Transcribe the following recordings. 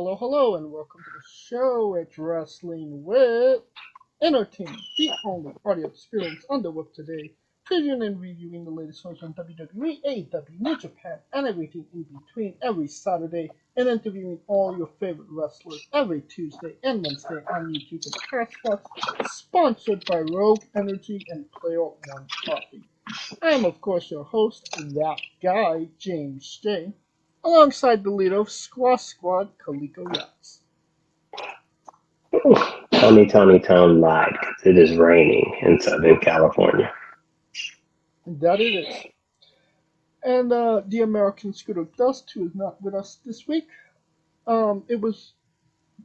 hello, and welcome to the show. It's Wrestling with Entertainment, the only audio experience on the web today, previewing and reviewing the latest shows on WWE, AEW, New Japan, and everything in between every Saturday, and interviewing all your favorite wrestlers every Tuesday and Wednesday on YouTube and Castbox, sponsored by Rogue Energy and Player One Coffee. I am, of course, your host, that guy, James J., alongside the leader of Squash Squad, Kaliko Yachts. Tony Tone lied because it is raining in Southern California. That it is. And the American Scooter Dust, who is not with us this week. It was,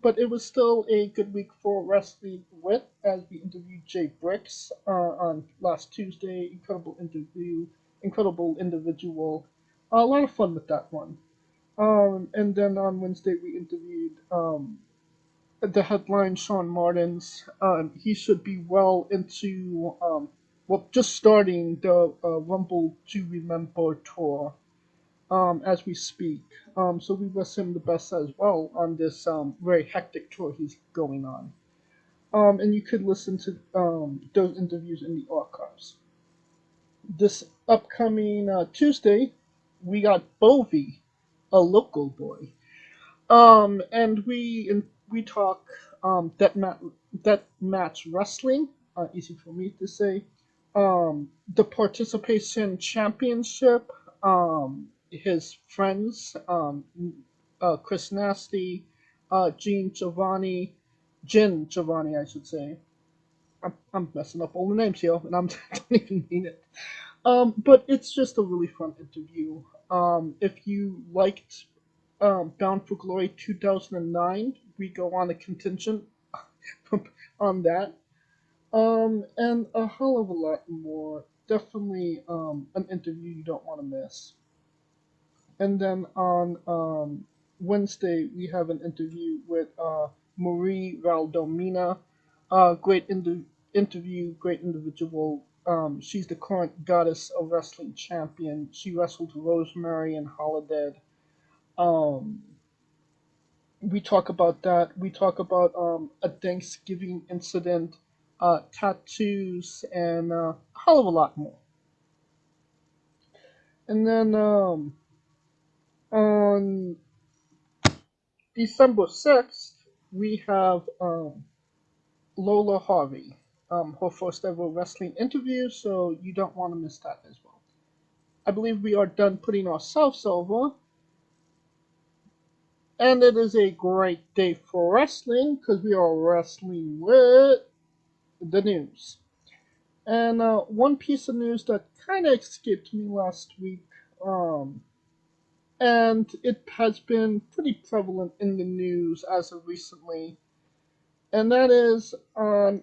but it was still a good week for Wrestling With, as we interviewed Jay Bricks on last Tuesday. Incredible interview, incredible individual. A lot of fun with that one. And then on Wednesday we interviewed the headline Sean Martins. He should be well into just starting the Rumble to Remember tour as we speak. So we wish him the best as well on this very hectic tour he's going on. And you could listen to those interviews in the archives. This upcoming Tuesday, we got Bovey, a local boy. And we talk that match wrestling. Easy for me to say. The participation championship. His friends. Chris Nasty, Jin Giovanni, I should say. I'm messing up all the names here, and I don't even mean it. But it's just a really fun interview. If you liked Bound for Glory 2009. We go on a contingent on that. And a hell of a lot more. Definitely an interview you don't want to miss. And then on Wednesday, we have an interview with Marie Valdomina. Interview, great individual. She's the current Goddess of Wrestling champion. She wrestled Rosemary and Holiday. Um, we talk about that. We talk about a Thanksgiving incident, tattoos, and a hell of a lot more. And then on December 6th, we have Lola Harvey, her first ever wrestling interview, so you don't want to miss that as well. I believe we are done putting ourselves over. And it is a great day for wrestling because we are wrestling with the news. And one piece of news that kind of escaped me last week, um, and it has been pretty prevalent in the news as of recently, and that is on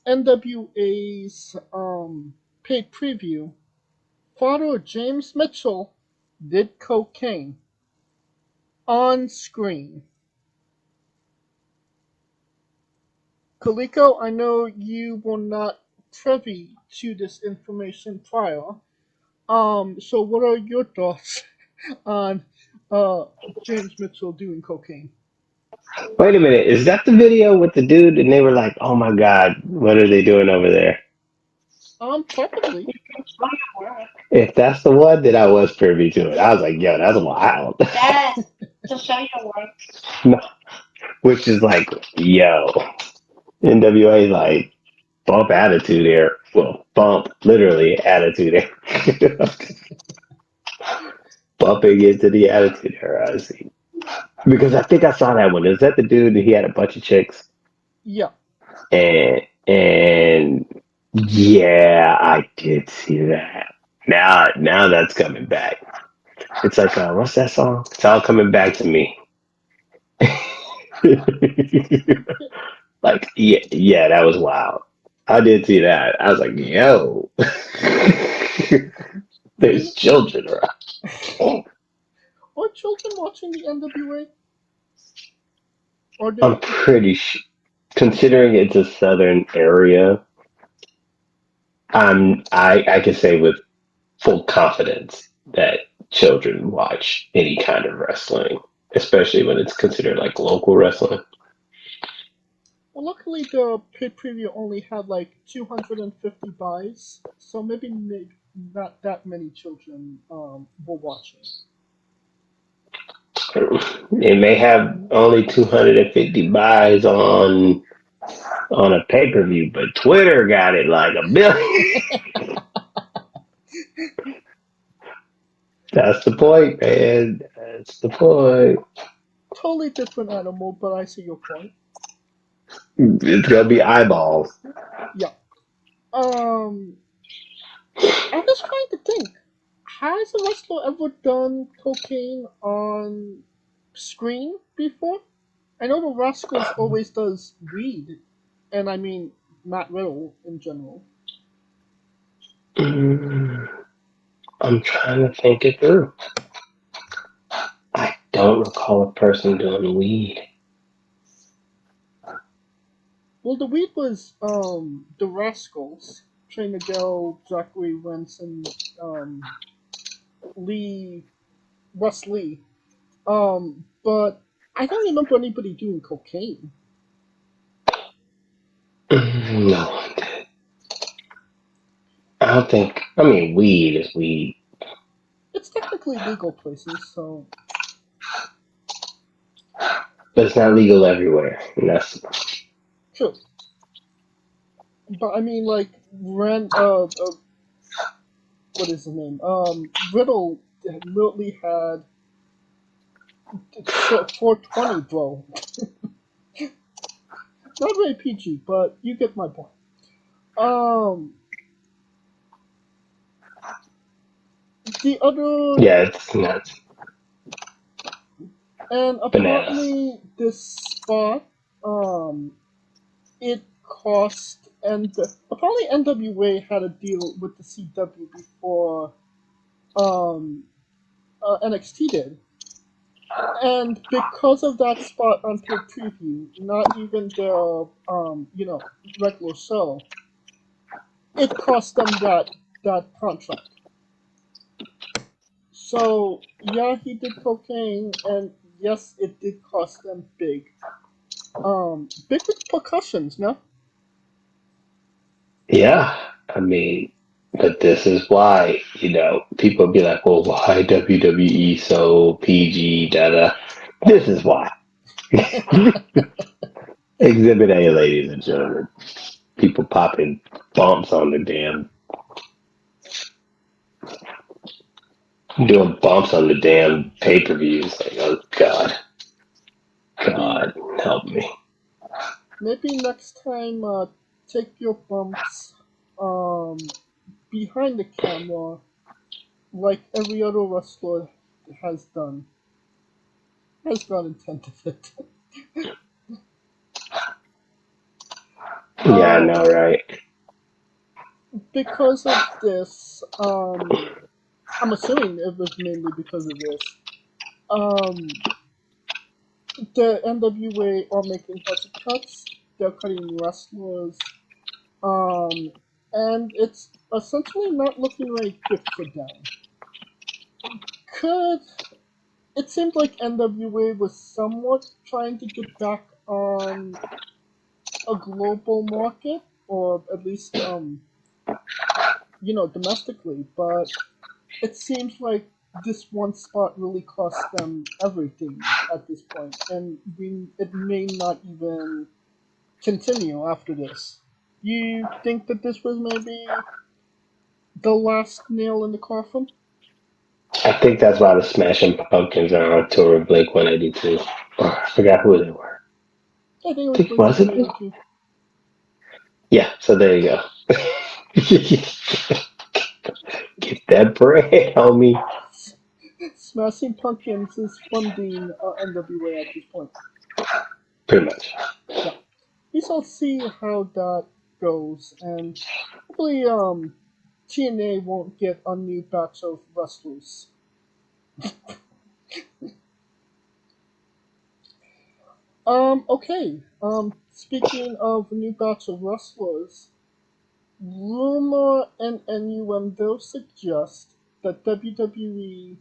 NWA's paid preview. Father James Mitchell did cocaine on screen. Kaliko, I know you were not privy to this information prior. So what are your thoughts on uh, James Mitchell doing cocaine? Wait a minute, is that the video with the dude? And they were like, "Oh my God, what are they doing over there?" Probably. If that's the one, then I was privy to it. I was like, "Yo, that's wild." No, which is like, yo, NWA like bump attitude there. Well, bump literally attitude there. Bumping into the attitude era. I see. Because I think I saw that one. Is that the dude that he had a bunch of chicks? Yeah. And yeah, I did see that. Now that's coming back. It's like what's that song? It's all coming back to me. Like yeah, that was wild. I did see that. I was like, yo, Do there's children around. are children watching the NWA? Or I'm they? pretty sure, considering it's a southern area, I can say with full confidence that children watch any kind of wrestling especially when it's considered like local wrestling. Well, luckily the pay-per-view only had like 250 buys, so maybe not that many children were watching. It may have only 250 buys on a pay per view, but Twitter got it like a billion. That's the point, man. That's the point. Totally different animal, but I see your point. It's gonna be eyeballs. Yeah. Um, I was trying to think. Has a wrestler ever done cocaine on screen before? I know the Rascals always does weed, and I mean Matt Riddle in general. Mm, I'm trying to think it through. I don't recall a person doing weed. Well, the weed was the Rascals, Trina Gill, Zachary Wentz, and Lee Wesley. But I don't remember anybody doing cocaine. No one did. I don't think. I mean, weed is weed, It's technically legal places, so but it's not legal everywhere. And that's true. But I mean, like, what is his name? Riddle literally had 420, bro. Not very PG, but you get my point. Um, the other, yeah, it's nuts. and Bananas. apparently this spot, it cost, and apparently NWA had a deal with the CW before um, NXT did. And because of that spot on pay preview, not even their regular show, it cost them that contract. So yeah, he did cocaine, and yes, it did cost them big. Big with percussions, no? Yeah, I mean, but this is why, people be like, well, why WWE so PG, da da. This is why. Exhibit A, ladies and gentlemen. People popping bumps on the doing bumps on the damn pay per views. Like, oh, God. maybe God, help me. maybe next time, take your bumps, um, behind the camera, like every other wrestler has done. Has God intended it. Yeah, I know, um, right? because of this, I'm assuming it was mainly because of this. Um, the NWA are making budget cuts. They're cutting wrestlers. Um, and it's essentially not looking very good for them. Could it seemed like NWA was somewhat trying to get back on a global market, or at least domestically, but it seems like this one spot really cost them everything at this point, and it may not even continue after this. You think that this was maybe the last nail in the coffin? I think that's why the Smashing Pumpkins are on tour with Blink 182. Oh, I forgot who they were. I think it I was think, Blink was One it? Eighty Two. Yeah, so there you go. Get that bread, homie. Smashing Pumpkins is funding NWA at this point. Pretty much. Yeah, we shall see how that goes, and hopefully, TNA won't get a new batch of wrestlers. Okay. Speaking of new batch of wrestlers, rumor and innuendo suggest that WWE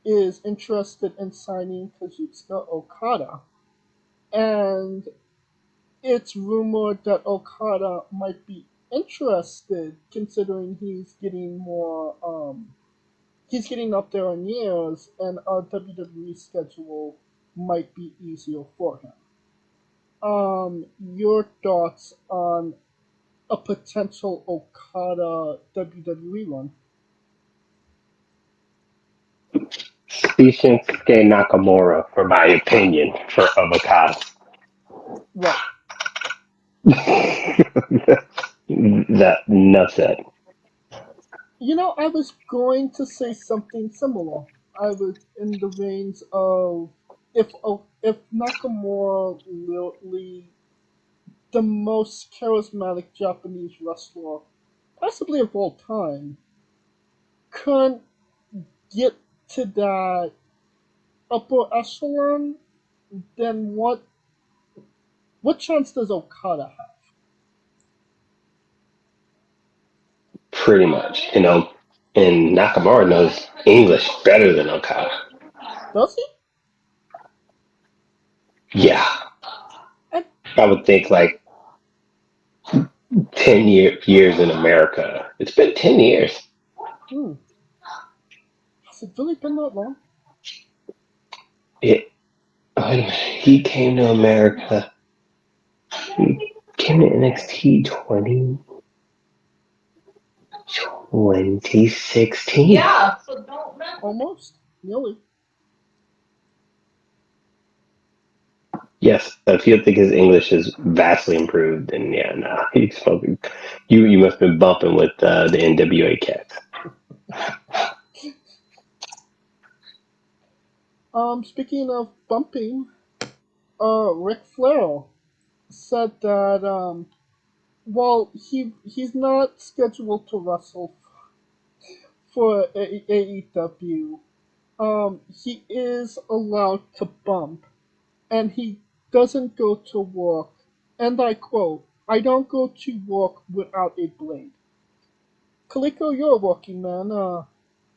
is interested in signing Kazuchika Okada, and it's rumored that Okada might be interested, considering he's getting up there in years, and a WWE schedule might be easier for him. Your thoughts on a potential Okada WWE run? Shinsuke Nakamura, for my opinion, for avocado. Right. That enough said. I was going to say something similar. I was in the veins of if Nakamura literally the most charismatic Japanese wrestler, possibly of all time, couldn't get to that upper echelon, then what chance does Okada have? Pretty much, and Nakamura knows English better than Okada. Does he? Yeah, And, I would think like 10 years in America. It's been 10 years. hmm, has it really been that long? It. Wait a minute. He came to America. He came to NXT 2016. Yeah. Almost, nearly. Yes, if you think his English is vastly improved, then yeah, nah, he's spoken. You must have been bumping with the NWA cats. Speaking of bumping, Ric Flair said that while he's not scheduled to wrestle for AEW, he is allowed to bump, and he doesn't go to work. And I quote, "I don't go to work without a blade." Kaliko, you're a working man.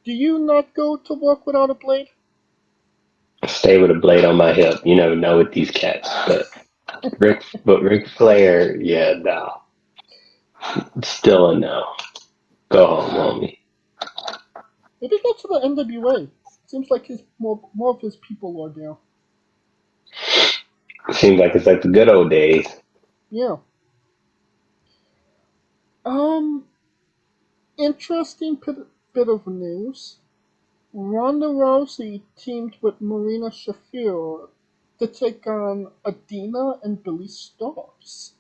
Do you not go to work without a blade? Stay with a blade on my hip. You never know with these cats, Ric Flair, yeah, no, still a no. Go home, homie. Maybe go to the NWA. Seems like his more of his people are there. Seems like it's like the good old days. Yeah. Um, interesting bit of news. Ronda Rousey teamed with Marina Shafir to take on Adina and Billy Starks.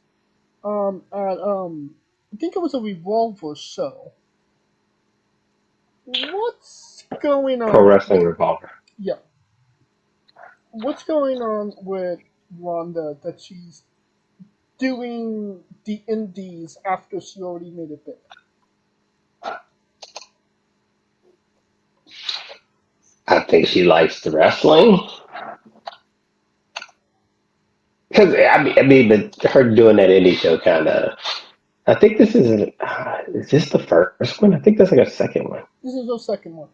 At I think it was a Revolver show. What's going Pro on? Wrestling Revolver. Yeah, what's going on with Ronda that she's doing the indies after she already made it big? I think she likes the wrestling. Because but her doing that indie show kind of. I think this is this the first one? I think that's like a second one. This is her second one.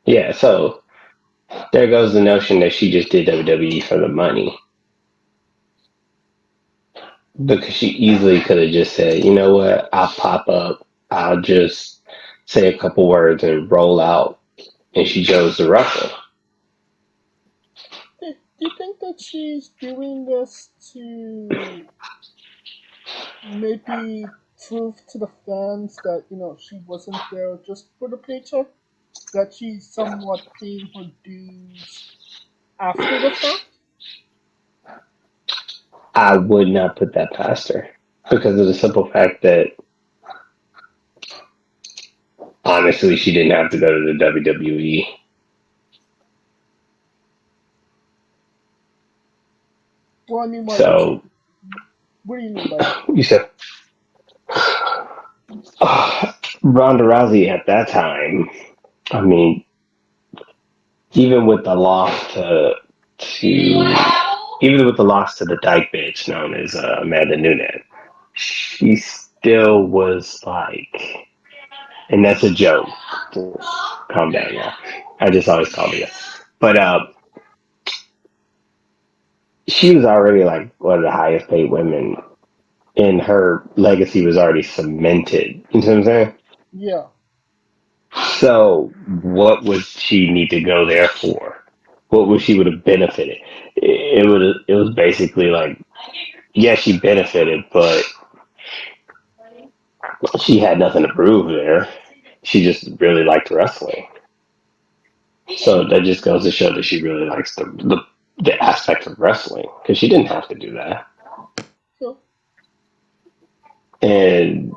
Yeah, so there goes the notion that she just did WWE for the money. Because she easily could have just said, you know what, I'll pop up, I'll just say a couple words and roll out. And she chose to wrestle. Do you think that she's doing this to maybe prove to the fans that she wasn't there just for the paycheck? That she's somewhat paying her dues after the fact? I would not put that past her. Because of the simple fact that, honestly, she didn't have to go to the WWE. Well, I mean, why would she? So, What do you mean by that? you said, Ronda Rousey at that time, I mean, even with the loss even with the loss to the dyke bitch known as Amanda Nunes, she still was like and that's a joke. Calm down, yeah. I just always call me that. But she was already like one of the highest paid women, and her legacy was already cemented. You know what I'm saying? Yeah. So, what would she need to go there for? What would she would have benefited? It would. It was basically like, yeah, she benefited, but she had nothing to prove there. She just really liked wrestling. So that just goes to show that she really likes the aspect of wrestling because she didn't have to do that. So, And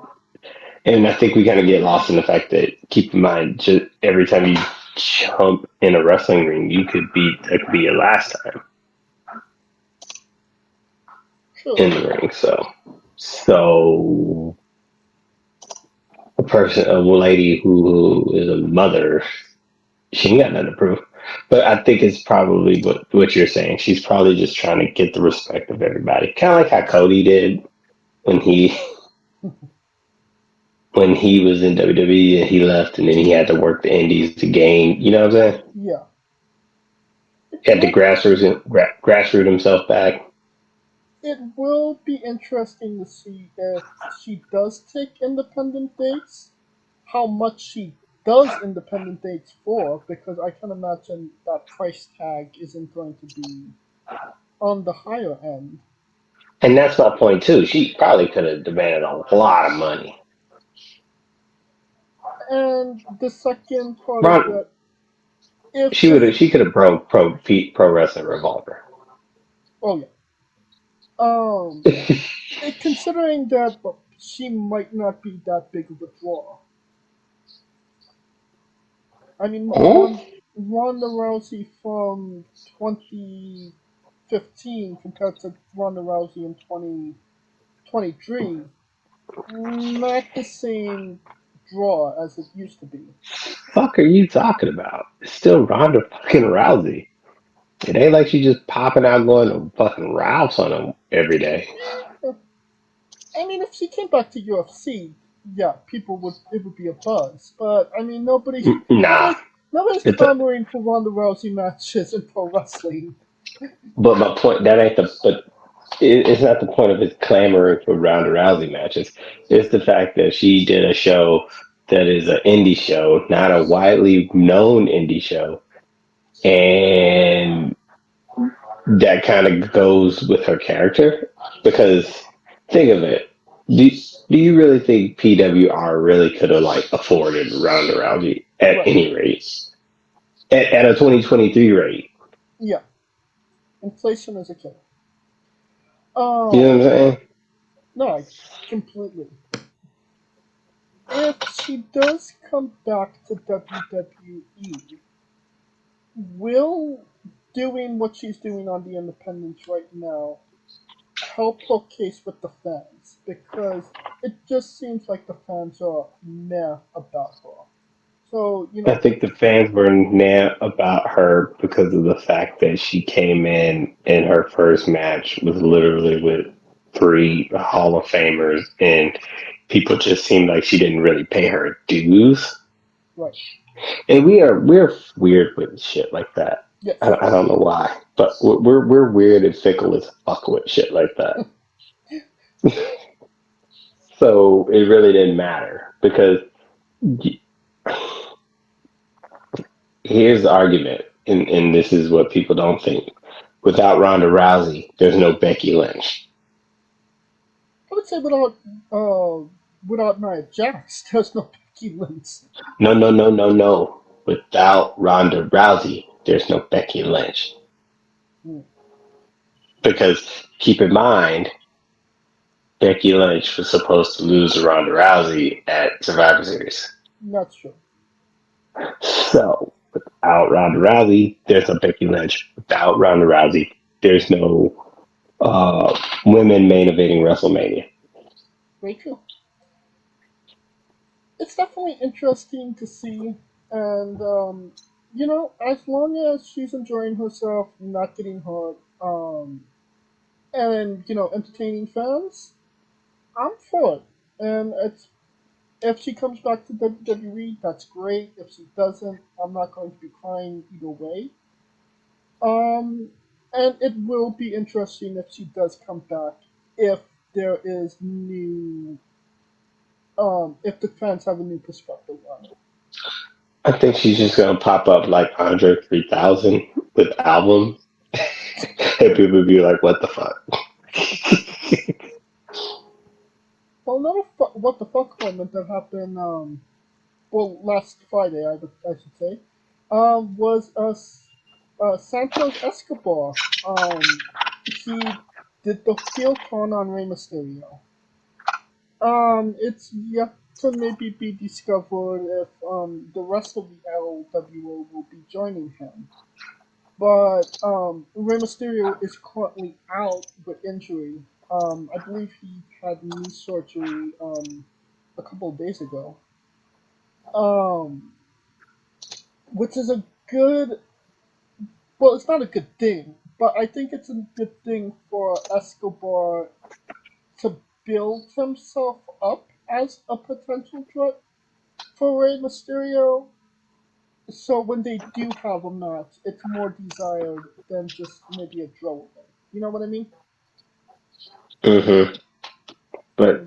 and I think we kind of get lost in the fact that keep in mind, just every time you jump in a wrestling ring, you could be that could be your last time sure. in the ring. So a lady who is a mother, she ain't got nothing to prove. But I think it's probably what you're saying. She's probably just trying to get the respect of everybody, kind of like how Cody did when he was in WWE and he left, and then he had to work the Indies to gain. You know what I'm saying? Yeah. He had to It, grassroot himself back. it will be interesting to see if she does take independent dates, how much she does independent dates for, because I can imagine that price tag isn't going to be on the higher end. And that's my point too. She probably could have demanded a lot of money. And the second part of Ron, that, if this, she could have broke pro wrestling revolver. oh yeah, um, considering that she might not be that big of a draw. I mean, Hmm? Ronda Rousey from 2015 compared to Ronda Rousey in 2023, not the same draw as it used to be. Fuck are you talking about? It's still Ronda fucking Rousey. It ain't like she just popping out going to fucking Ralph's on him every day. Eh, I mean, if she came back to UFC, yeah, people would it would be a buzz. But I mean, Nah, nobody's it's a, clamoring for Ronda Rousey matches in pro wrestling. but my point that ain't the but it's not the point of his clamoring for Ronda Rousey matches. It's the fact that she did a show that is an indie show, not a widely known indie show, and that kind of goes with her character. Because think of it, do, do you really think PWR really could have like afforded Ronda Rousey at Right? any rate at a 2023 rate? Yeah, inflation is a killer. You know Um, what I'm saying? no, I completely. If she does come back to WWE, will doing what she's doing on the independents right now help her case with the fans? Because it just seems like the fans are meh about her. So, I think the fans were mad about her because of the fact that she came in and her first match was literally with three Hall of Famers, and people just seemed like she didn't really pay her dues. right. And we're weird with shit like that. Yes. I don't know why, but we're weird and fickle as fuck with shit like that. So it really didn't matter because here's the argument, and this is what people don't think. Without Ronda Rousey, there's no Becky Lynch. I would say without Nia Jax, there's no Becky Lynch. No, no, no, no, no. Without Ronda Rousey, there's no Becky Lynch. Hmm, Because keep in mind, Becky Lynch was supposed to lose to Ronda Rousey at Survivor Series. not sure. So without Ronda Rousey, there's no Becky Lynch. Without Ronda Rousey, there's no women main eventing WrestleMania. Very true. It's definitely interesting to see, and as long as she's enjoying herself, not getting hurt, and entertaining fans, I'm for it. And If she comes back to WWE, that's great. If she doesn't, I'm not going to be crying either way. Um, and it will be interesting if she does come back. If there is new, if the fans have a new perspective on it. I think she's just gonna pop up like Andre 3000 with albums, and people be like, "What the fuck?" Well, another what the fuck moment that happened. Well, last Friday, I should say, was Santos Escobar. He did the heel turn on Rey Mysterio. It's yet to maybe be discovered if the rest of the LWO will be joining him. But Rey Mysterio is currently out with injury. I believe he had knee surgery a couple of days ago. Um, which is a good. Well, it's not a good thing, but I think it's a good thing for Escobar to build himself up as a potential threat for Rey Mysterio. So when they do have a match, it's more desired than just maybe a throwaway. You know what I mean? hmm But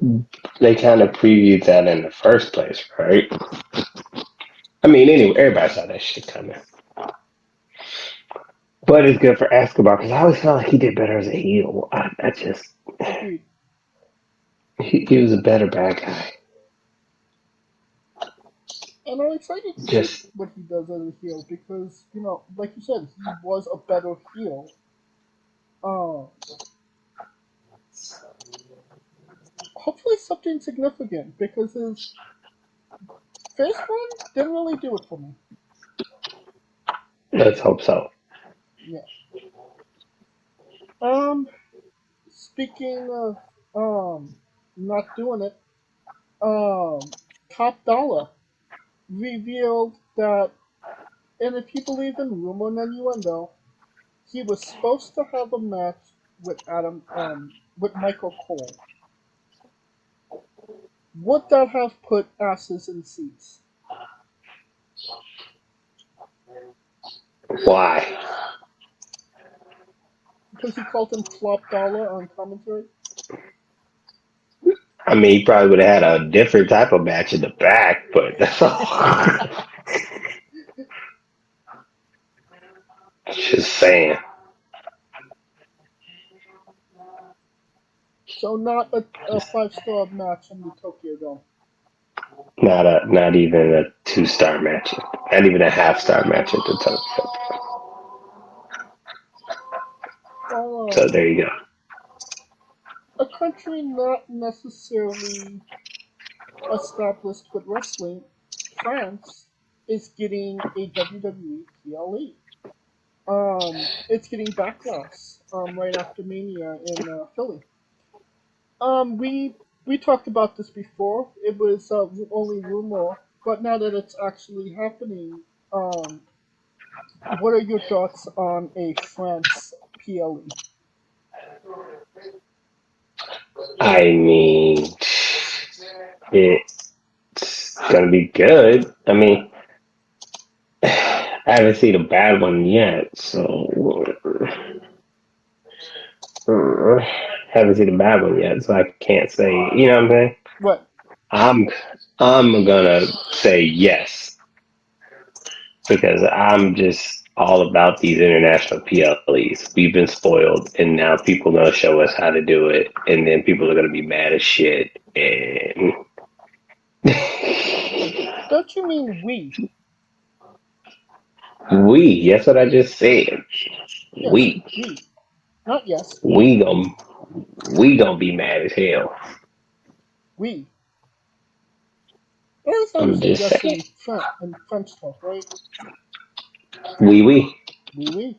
Mm. they kind of previewed that in the first place, right? I mean, anyway, everybody saw that shit coming. But it's good for Escobar because I always felt like he did better as a heel. I just Agreed. he was a better bad guy. And I'm excited to see Just what he does as a heel because, like you said, he was a better heel. Um, Hopefully something significant because his face run didn't really do it for me. let's hope so. Yeah. Um, Speaking of not doing it, um, Top Dollar revealed that, and if you believe in rumor and innuendo, he was supposed to have a match with with Michael Cole. Would that have put asses in seats? Why? Because he called him Flop Dollar on commentary. I mean, he probably would have had a different type of match in the back, but that's all. Just saying. So not a 5-star match in the Tokyo Dome. Not even a 2-star match. Not even a half-star match at the top. Well, So there you go. a country not necessarily established with wrestling, France is getting a WWE PLE. It's getting backlash right after Mania in Philly. We talked about this before. It was only rumor, but now that it's actually happening, what are your thoughts on a France PLE? I mean, it's gonna be good. I mean, I haven't seen a bad one yet, so haven't seen a bad one yet, so I can't say. You know what I'm saying? What? I'm I'm gonna say yes because I'm just all about these international PLEs. We've been spoiled, and now people are gonna show us how to do it, and then people are gonna be mad as shit. And Don't you mean we? that's what I just said. Yes, We, we. Not yes, we. we gon' we gonna be mad as hell. We. That is how you I'm say just yes saying. in French talk, right? We. Oui, oui.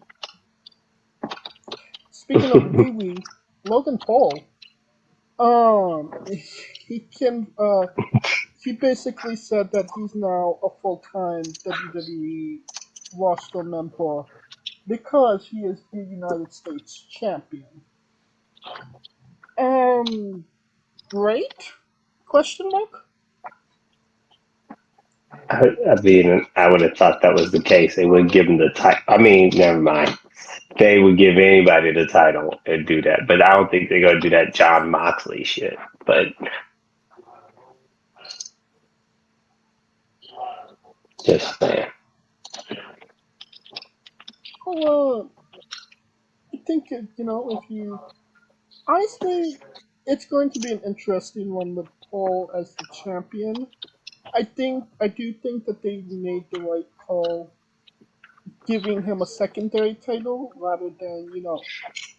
Speaking of wee wee, Logan Paul, he can he basically said that he's now a full time WWE roster member because he is the United States champion. Um, great? Question mark. I would have thought that was the case. They would give him the title. I mean, never mind. They would give anybody the title and do that, but I don't think they're gonna do that John Moxley shit. But just saying. Well, I think if you honestly, it's going to be an interesting one with Paul as the champion. I do think that they made the right call giving him a secondary title rather than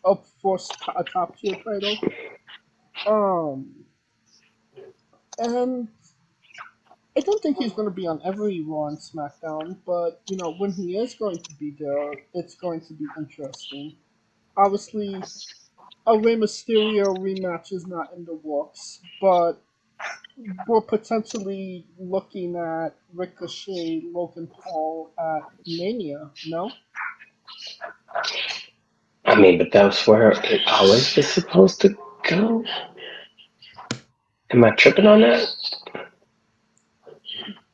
a top tier title. Um, and I don't think he's going to be on every Raw and SmackDown, but when he is going to be there, it's going to be interesting. Obviously, a Rey Mysterio rematch is not in the works, but we're potentially looking at Ricochet, Logan Paul at Mania. No, I mean, but that's where it always was supposed to go. Am I tripping on that?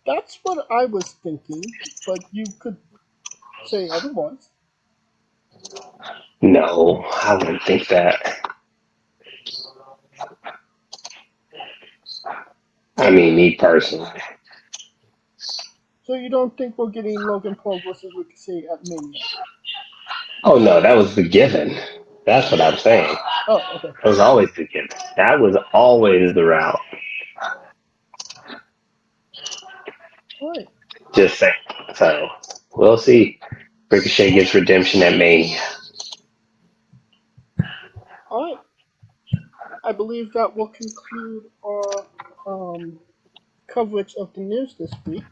that's what I was thinking, but you could say otherwise. No, I wouldn't think that. I mean, me personally. So you don't think we're getting Logan Paul versus Ricochet at Mania? Oh no, that was the given. That's what I'm saying. Oh, okay. That was always the given. That was always the route. All right. Just saying. So we'll see. Ricochet gets redemption at Mania. All right. I believe that will conclude our coverage of the news this week.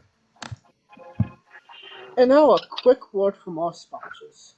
And now a quick word from our sponsors.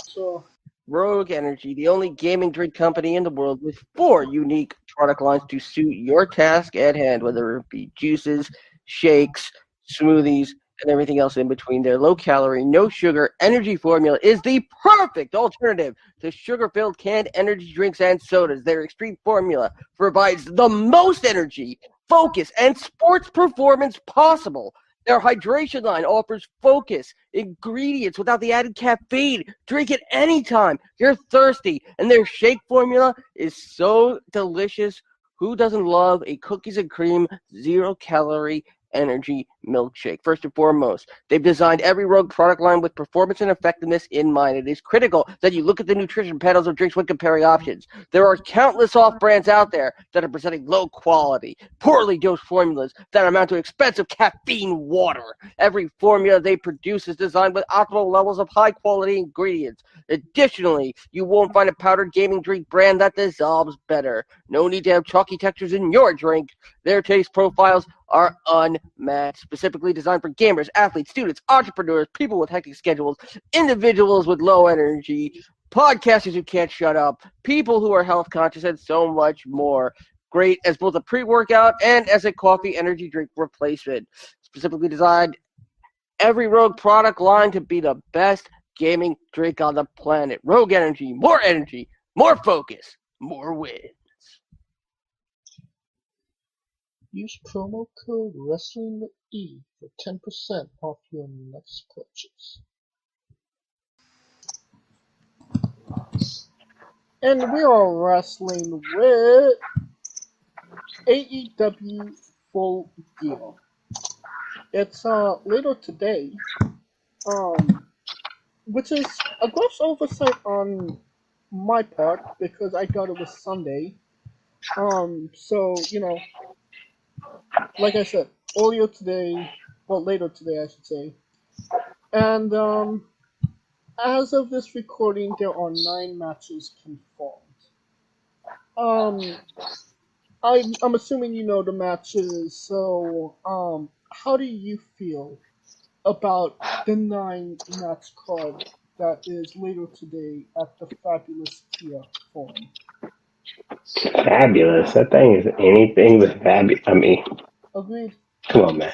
So, Rogue Energy, the only gaming drink company in the world with 4 unique product lines to suit your task at hand, whether it be juices, shakes, smoothies, and everything else in between. Their low calorie, no sugar energy formula is the perfect alternative to sugar filled canned energy drinks and sodas. Their extreme formula provides the most energy, focus, and sports performance possible. Their hydration line offers focus, ingredients without the added caffeine. Drink it anytime you're thirsty. And their shake formula is so delicious. Who doesn't love a cookies and cream, 0 calorie energy milkshake? First and foremost, they've designed every Rogue product line with performance and effectiveness in mind. It is critical that you look at the nutrition panels of drinks when comparing options. There are countless off brands out there that are presenting low quality, poorly dosed formulas that amount to expensive caffeine water. Every formula they produce is designed with optimal levels of high quality ingredients. Additionally, you won't find a powdered gaming drink brand that dissolves better. No need to have chalky textures in your drink. Their taste profiles are unmatched, specifically designed for gamers, athletes, students, entrepreneurs, people with hectic schedules, individuals with low energy, podcasters who can't shut up, people who are health conscious, and so much more. Great as both a pre-workout and as a coffee energy drink replacement. Specifically designed every Rogue product line to be the best gaming drink on the planet. Rogue Energy, more focus, more win. use promo code WrestlingWithE for 10% off your next purchase. And we are wrestling with AEW Full Gear. It's later today, which is a gross oversight on my part because I thought it was Sunday. So like I said, earlier today, well, later today, I should say. And as of this recording, there are 9 matches confirmed. Um, I'm assuming you know the matches. So how do you feel about the 9 match card that is later today at the Fabulous Kia Forum? Fabulous. That thing is anything but fabulous. I mean, Agreed. come on, man.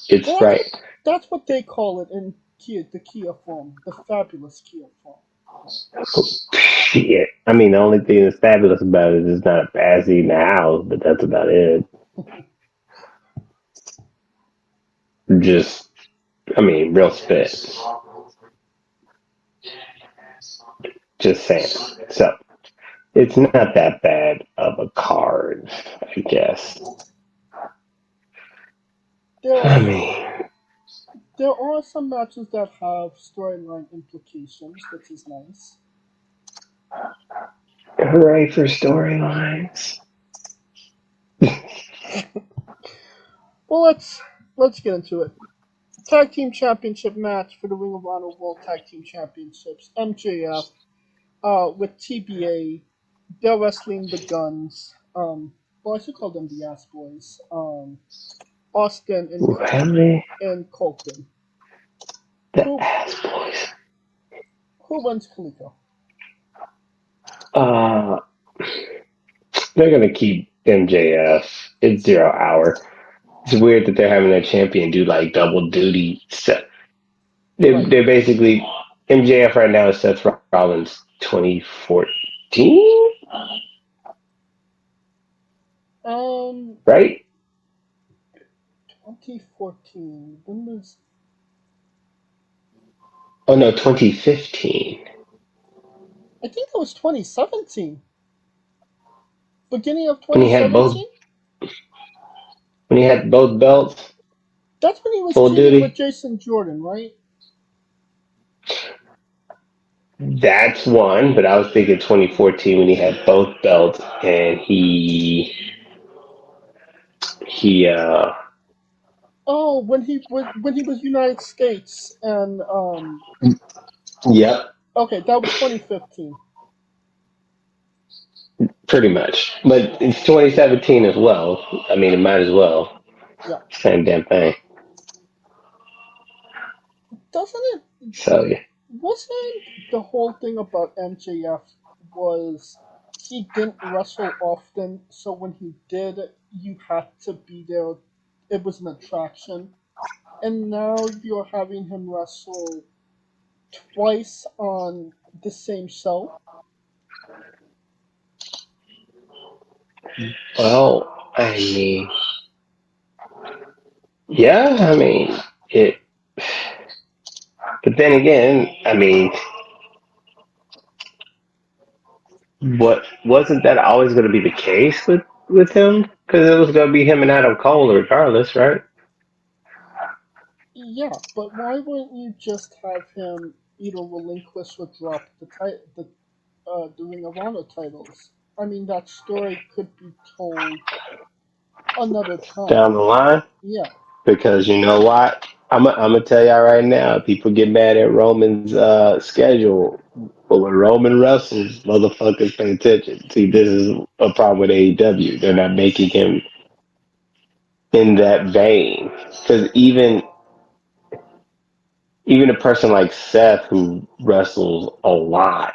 It's Well, right. that's what they call it in the Kia Forum, the Fabulous Kia Forum. Shit. I mean, the only thing that's fabulous about it is it's not a bad seat in the house, but that's about it. Just, I mean, real spit. Just saying. So, it's not that bad of a card, I guess. There I are mean, there are some matches that have storyline implications, which is nice. hooray for storylines. Well, let's get into it. Tag Team Championship match for the Ring of Honor World Tag Team Championships. MJF with TBA. They're wrestling the Guns. Well, I should call them the Ass Boys. Austin Really? and Colton. The Who ass boys. who wins Kaliko? Uh, they're gonna keep MJF. It's 0 hour. It's weird that they're having their champion do like double duty. Right. They're basically MJF right now is Seth Rollins 2014, Um, right? 2014. When was? Oh no, 2015. I think it was 2017. Beginning of When he had both 2017. when he had both belts, That's when he was full teaming with duty. Jason Jordan, right? That's one, but I was thinking 2014 when he had both belts and he. Oh, when he was United States and Yep, okay, that was 2015. pretty much. But it's 2017 as well. I mean, it might as well. Yeah. Same damn thing. Doesn't it So yeah. wasn't the whole thing about MJF was he didn't wrestle often, so when he did, you had to be there. It was an attraction. And now you're having him wrestle twice on the same show. Well, I mean, yeah, I mean it. But then again, I mean, what wasn't that always going to be the case with him? Because it was going to be him and Adam Cole regardless, right? Yeah, but why wouldn't you just have him either relinquish or drop the Ring of Honor titles? I mean, that story could be told another time. Down the line. Yeah, Because you know what? I'm gonna tell y'all right now. People get mad at Roman's schedule, but when Roman wrestles, motherfuckers pay attention. See, this is a problem with AEW. They're not making him in that vein. Because even a person like Seth who wrestles a lot,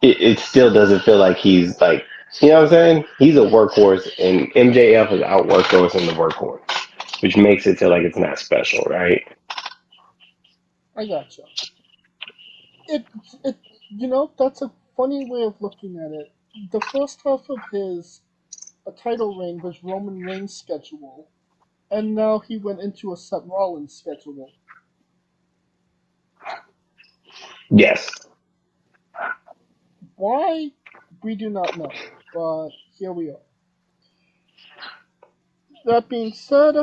it still doesn't feel like he's like, you know what I'm saying? He's a workhorse, and MJF is out workhorse in the workhorse, which makes it feel like it's not special, right? I gotcha. It it that's a funny way of looking at it. The first half of his title reign was Roman Reigns' schedule, and now he went into a Seth Rollins schedule. Yes. Why? We do not know, but here we are. That being said,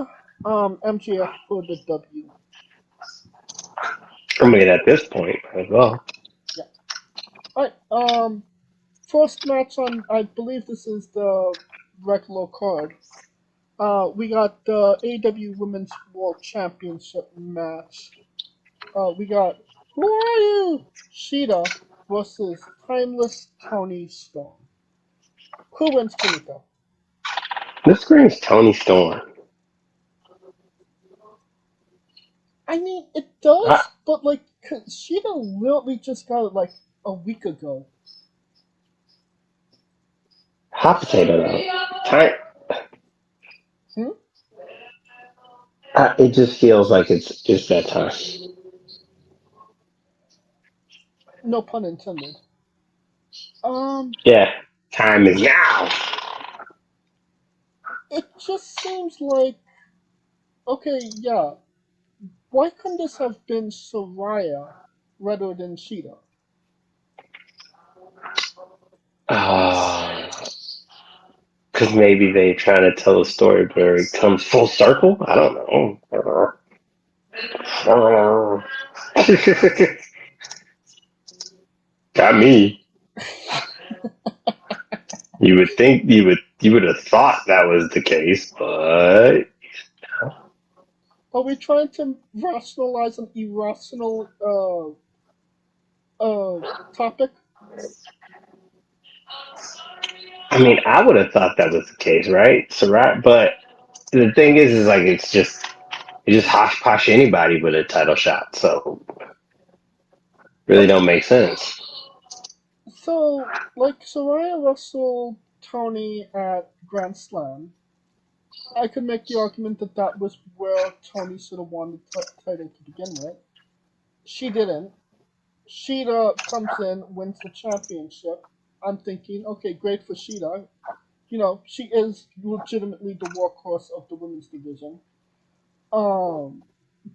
MJF for the W. I mean, at this point as well. Yeah. Alright, first match on, I believe this is the regular card. We got the AEW Women's World Championship match. We got, who are you? Sheeta versus Timeless Tony Storm. Who wins Kimiko? This screams Tony Storm. I mean, it Hot, does, but like, Sheeta literally just got it like a week ago. hot potato though. Time. Hmm? It just feels like it's that time. No pun intended. Um, Yeah, time is now. it just seems like okay, yeah. Why couldn't this have been Soraya rather than Sheeta? Because maybe they're trying to tell a story where it comes full circle. I don't know. I don't know. Got me. You would have thought that was the case, but Are we trying to rationalize an irrational topic? I mean, I would have thought that was the case, right? So right, but the thing is like it just hosh posh anybody with a title shot, so really Okay, don't make sense. so like Soraya wrestled Tony at Grand Slam. I could make the argument that that was where Tony should have won the title to begin with. She didn't. Sheeta comes in, wins the championship. I'm thinking, okay, great for Sheeta. You know, she is legitimately the workhorse of the women's division. Um,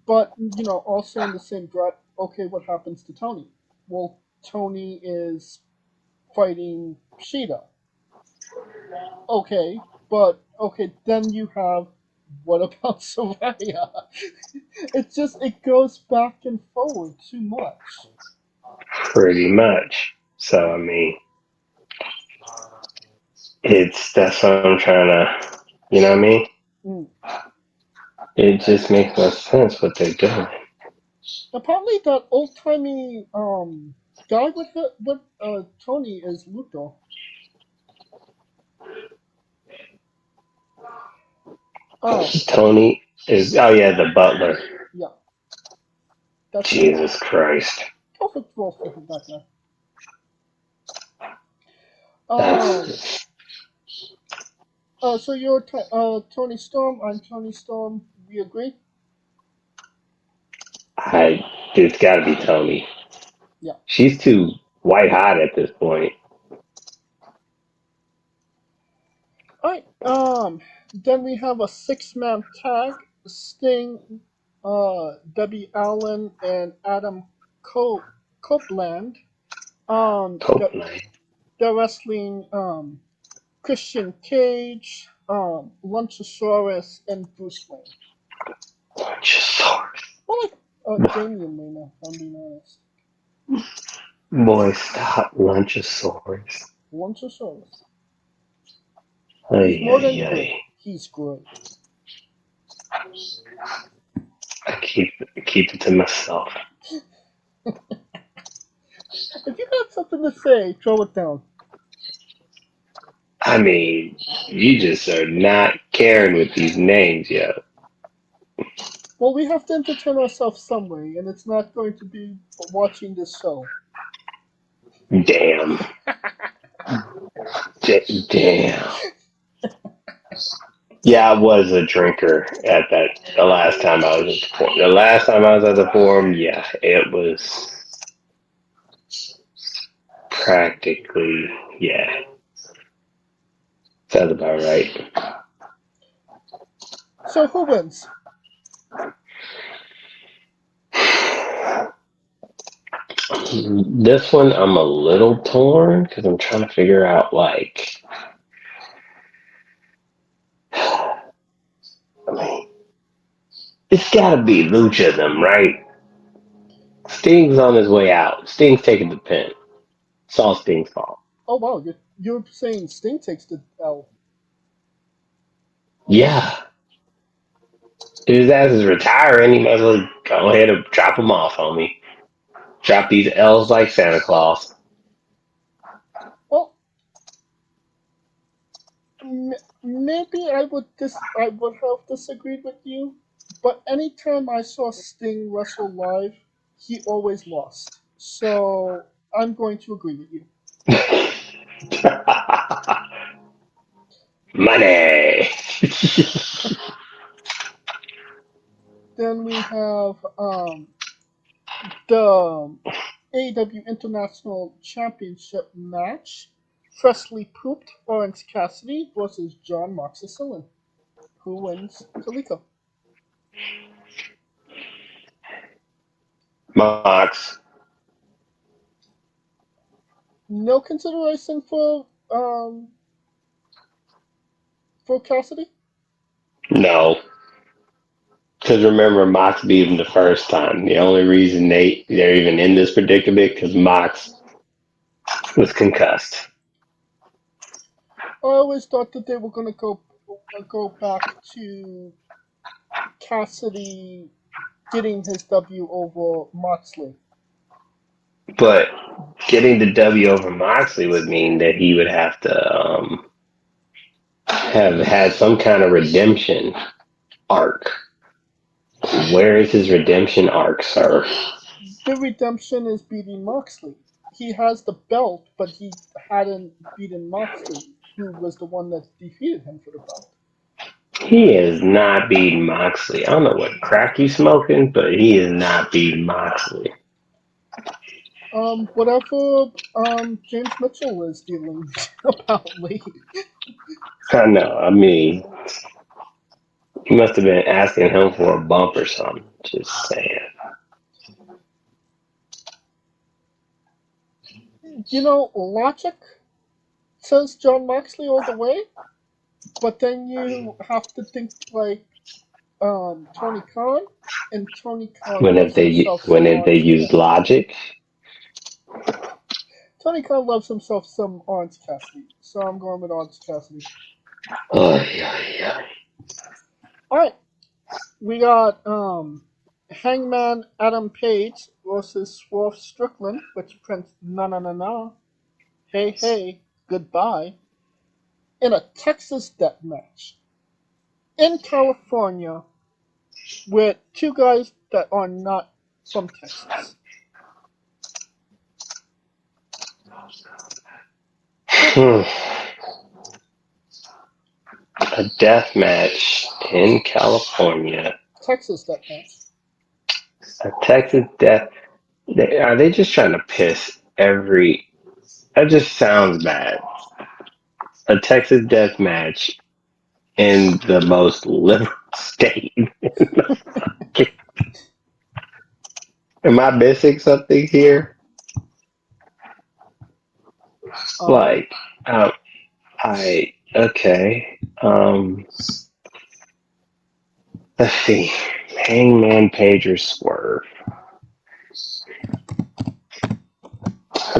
but you know, also in the same breath, okay, what happens to Tony? Well, Tony is fighting Sheeta. Okay, but okay, then you have what about Soraya? It goes back and forward too much. Pretty much. So I mean, that's what I'm trying to, you know what I mean? Mm. It just makes no sense what they're doing. Apparently, that old timey guy with Tony is Luto. Um, Tony is, oh yeah, the butler. yeah, that's a Jesus Christ. perfect role for that guy. Um, That's so you're Tony Storm. I'm Tony Storm. We agree. I. It's got to be Tony. Yeah. She's too white hot at this point. All right. Then we have a six-man tag: Sting, Debbie Allen, and Adam Copeland. Copeland. They're wrestling Christian Cage, Luchasaurus, and Bruce Wayne. Luchasaurus. Well, like Damian Wayne, if I'm being honest. Boy, stop Luchasaurus. Luchasaurus. He's Ay, more ay, than ay. good. He's great. I keep it to myself. If you got something to say, throw it down. I mean, you just are not caring with these names yet. Well, we have to entertain ourselves some way, and it's not going to be watching this show. Damn. Damn. Yeah, I was a drinker at that. The last time I was at the forum. The last time I was at the forum, yeah, it was practically, yeah, sounds about right. So who wins? This one, I'm a little torn because I'm trying to figure out, like, I mean, it's got to be Lucha them, right? Sting's on his way out. Sting's taking the pin. It's all Sting's fault. Oh wow, you're saying Sting takes the L. Yeah. If his ass is retiring, he might as well go ahead and drop him off, homie. Drop these L's like Santa Claus. Well, maybe I would have disagreed with you, but anytime I saw Sting wrestle live, he always lost. So I'm going to agree with you. Money. Then we have the AEW International Championship match. Freshly pooped Orange Cassidy versus John Moxley. Who wins, Kaliko? Mox. No consideration for Cassidy? No. Because remember, Mox beat him the first time. The only reason they're even in this predicament because Mox was concussed. I always thought that they were gonna go back to Cassidy getting his W over Moxley. But getting the W over Moxley would mean that he would have to have had some kind of redemption arc. Where is his redemption arc, sir? The redemption is beating Moxley. He has the belt, but he hadn't beaten Moxley, who was the one that defeated him for the belt. He is not beating Moxley. I don't know what crack he's smoking, but he is not beating Moxley. Whatever James Mitchell is dealing apparently. I know. I mean, he must have been asking him for a bump or something. Just saying. Logic says John Moxley all the way, but then you have to think like Tony Khan, and Tony Khan When loves have himself some they Orange used Cassidy. logic? Tony Khan loves himself some Orange Cassidy, so I'm going with Orange Cassidy. Oh yeah. All right, we got Hangman Adam Page versus Swerve Strickland, which prints na, hey, goodbye, in a Texas death match in California with two guys that are not from Texas. A death match in California. Texas death match. A Texas death. Are they just trying to piss every? That just sounds bad. A Texas death match in the most liberal state. Am I missing something here? Like, I okay. Let's see. Hangman Page or Swerve.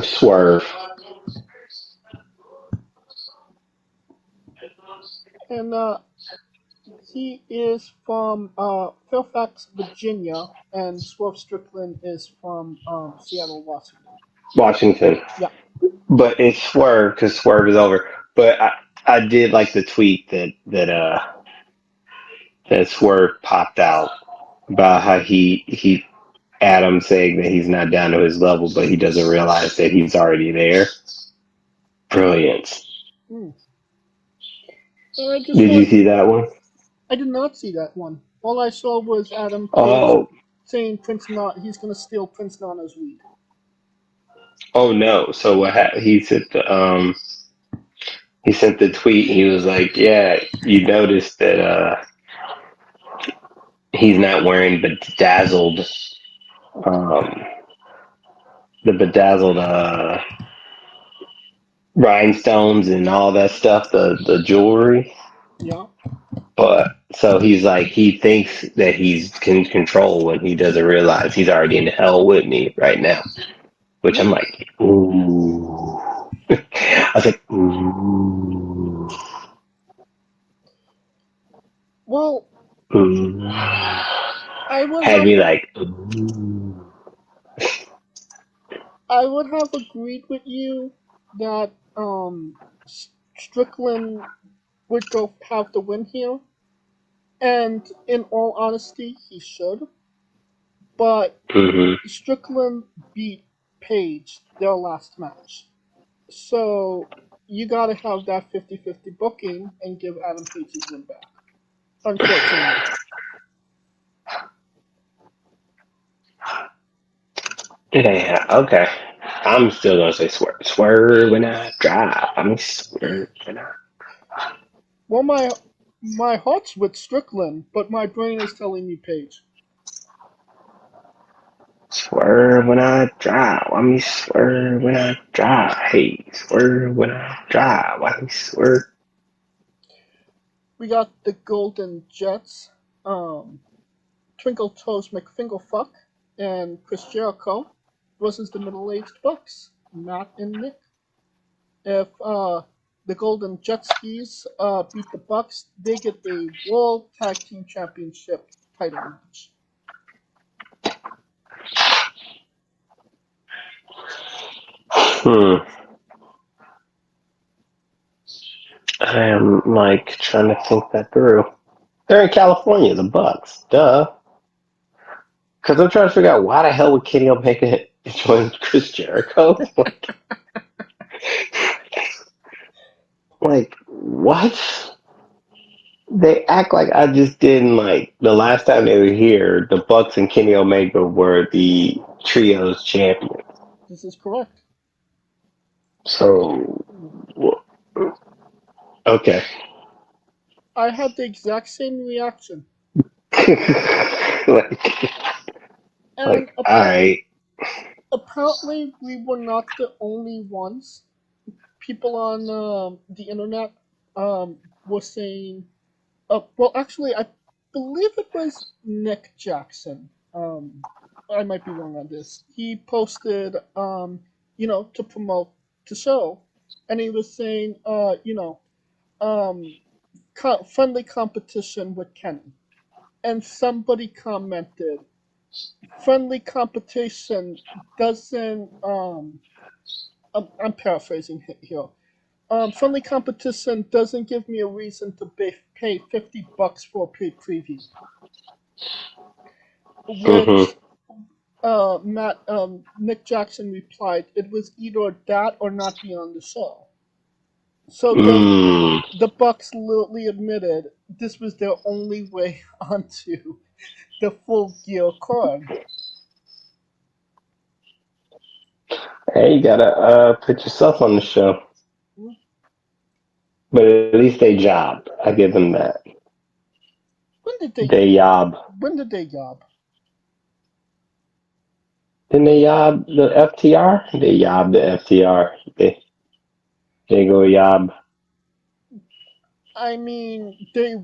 Swerve. And he is from Fairfax, Virginia, and Swerve Strickland is from Seattle, Washington. Washington. Yeah. But it's Swerve because Swerve is over. But I did like the tweet that Swerve popped out about how he Adam saying that he's not down to his level, but he doesn't realize that he's already there. Brilliant. Did you see that one? I did not see that one. All I saw was Adam Page saying he's going to steal Prince Nana's weed. Oh no! So what happened? He sent the tweet. He was like, "Yeah, you noticed that he's not wearing the bedazzled rhinestones and all that stuff, the jewelry." Yeah. But so he's like, he thinks that he's can control when he doesn't realize he's already in hell with me right now. Which I'm like, ooh. I was like, ooh. Well, Ooh. Had me like, ooh. I would have agreed with you that Strickland would go have the win here, and in all honesty, he should. But Strickland beat Page their last match, so you got to have that 50-50 booking and give Adam Page his win back. Unfortunately. Yeah, okay. I'm still gonna say swerve. Swerve when I drive. I mean swerve when I Well, my heart's with Strickland, but my brain is telling me Paige. swerve when I drive. I mean swerve when I drive. Hey, swerve when I drive. I mean swerve. We got the Golden Jets, Twinkle Toes McFingerfuck, and Chris Jericho versus the Middle Aged Bucks, Matt and Nick. If the Golden Jet Skis beat the Bucks, they get a World Tag Team Championship title match. Hmm. I am like trying to think that through. They're in California, the Bucks. Duh. Because I'm trying to figure out why the hell would Kenny Omega join Chris Jericho? Like what? They act like I just didn't like the last time they were here. The Bucks and Kenny Omega were the trios champions. This is correct. So okay, I had the exact same reaction. like, And all right. apparently, we were not the only ones. People on the internet were saying, well, actually, I believe it was Nick Jackson. I might be wrong on this. He posted, to promote the show, and he was saying, um, friendly competition with Kenny. And somebody commented, friendly competition doesn't, I'm paraphrasing here. Friendly competition doesn't give me a reason to pay $50 for a preview. Mm-hmm. Which Nick Jackson replied, it was either that or not be on the show. So then Mm. the Bucks literally admitted this was their only way onto the Full Gear card. Hey, you gotta put yourself on the show. Hmm? But at least they job. I give them that. When did they? They yob. When did they yob? Didn't they yob the FTR? They yob the FTR. They go yob. I mean, they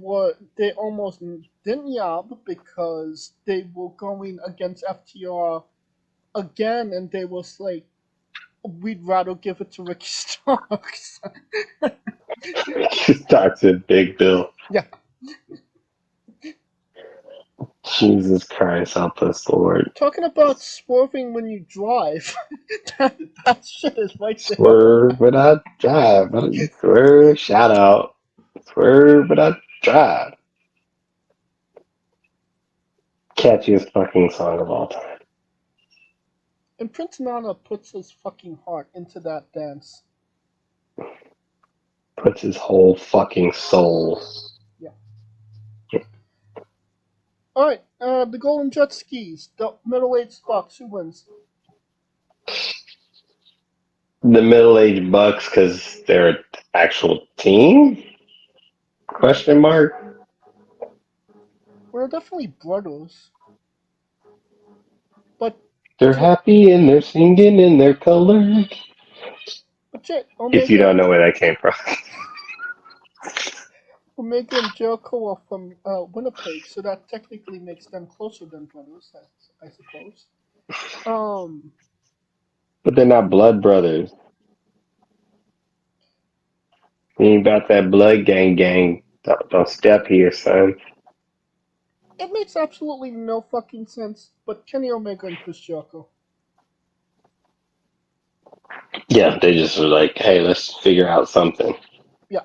almost didn't yob because they were going against FTR again, and they was like, we'd rather give it to Ricky Starks. Starts with Big Bill. Yeah, Jesus Christ, help us, Lord. talking about swerving when you drive, that, that shit is right there. Swerve when I drive. Swerve, shout out. Swerve when I drive. Catchiest fucking song of all time. And Prince Nana puts his fucking heart into that dance. Puts his whole fucking soul. Yeah. All right, the Golden Jet Skis, the middle-aged Bucks. Who wins? The middle-aged Bucks because they're an actual team? Question mark. We're definitely brothers, but They're J- happy and they're singing and they're colored. If you Omega don't know where that came from. Omega and Jericho are from Winnipeg, so that technically makes them closer than brothers, I suppose. Um, But they're not blood brothers. You ain't about that blood gang. Don't step here, son. it makes absolutely no fucking sense, but Kenny Omega and Chris Jericho. Yeah, they just were like, hey, let's figure out something. Yeah.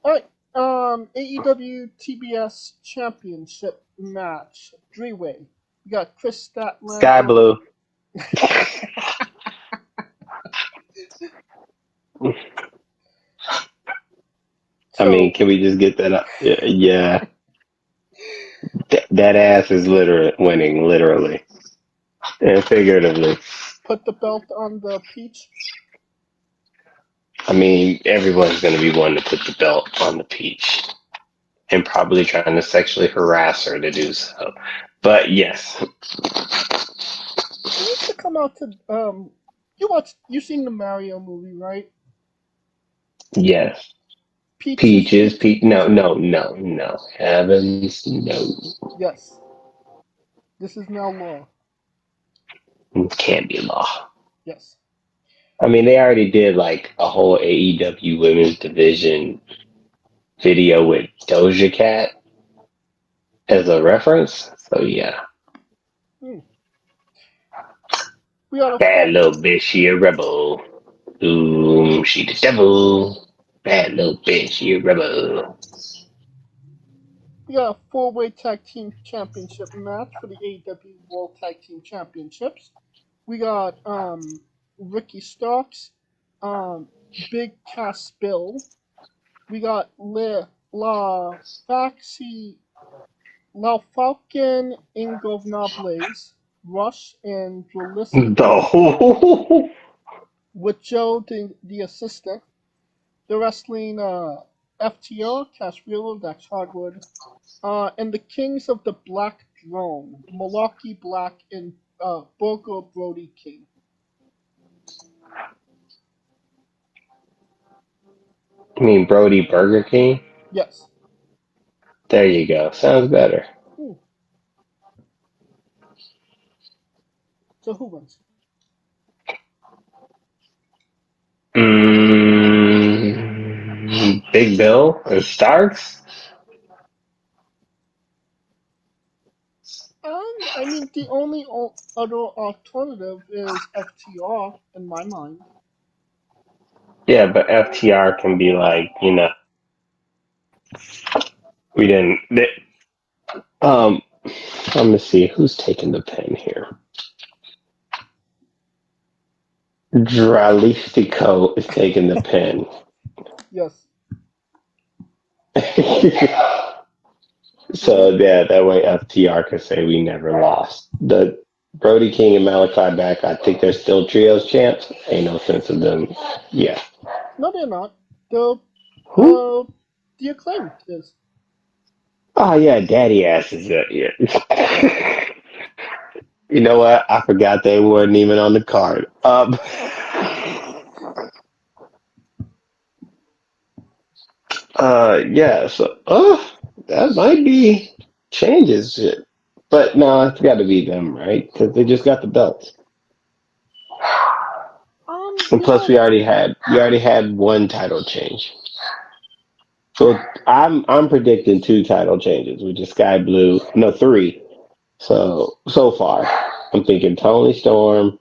All right. AEW TBS Championship match, three-way. We got Chris Sky Statlander. Blue. I mean, So can we just get that up? Yeah. That ass is winning, literally. And figuratively. Put the belt on the peach. I mean, everyone's going to be wanting to put the belt on the peach. And probably trying to sexually harass her to do so. But yes. It needs to come out to you seen the Mario movie, right? Yes. Peaches Peaches, Featured no, Music. no, no, no. Heavens, no. Yes. This is now law. It can't be law. Yes. I mean, they already did like a whole AEW women's division video with Doja Cat as a reference. So yeah. Hmm. We got a Bad four little bitch, she a rebel. She the devil. Bad little bitch, she a rebel. we got a four-way tag team championship match for the AEW World Tag Team Championships. We got Ricky Starks, um Big Cass Bill. We got Faxi La Falcon Ingobernables, Rush and Droliski No. with Joe the assistant. They're wrestling FTR, Cash Wheeler, Dax Hardwood, and the Kings of the Black Throne, Milwaukee Black and Bogo Brody King. I mean, Brody Burger King? Yes. There you go. Sounds better. Hmm. So who wins? Big Bill and Starks? I mean, the only other alternative is FTR in my mind. Yeah, but FTR can be like, we didn't. Um, let me see who's taking the pen here. Dralistico is taking the pen. Yes. So yeah, that way FTR can say we never lost. The Brody King and Malachi Black, I think they're still trios champs. Ain't no sense of them. Yeah. No, they're not. The Who? the acclaim is. Oh yeah, Daddy Ass is it. Yeah. You know what? I forgot they weren't even on the card. Yeah. So, that might be changes it, but no, it's got to be them, right? Because they just got the belts. And You plus, know, we already had one title change. So I'm predicting two title changes, which is Sky Blue. No, three. So far, I'm thinking Tony Storm,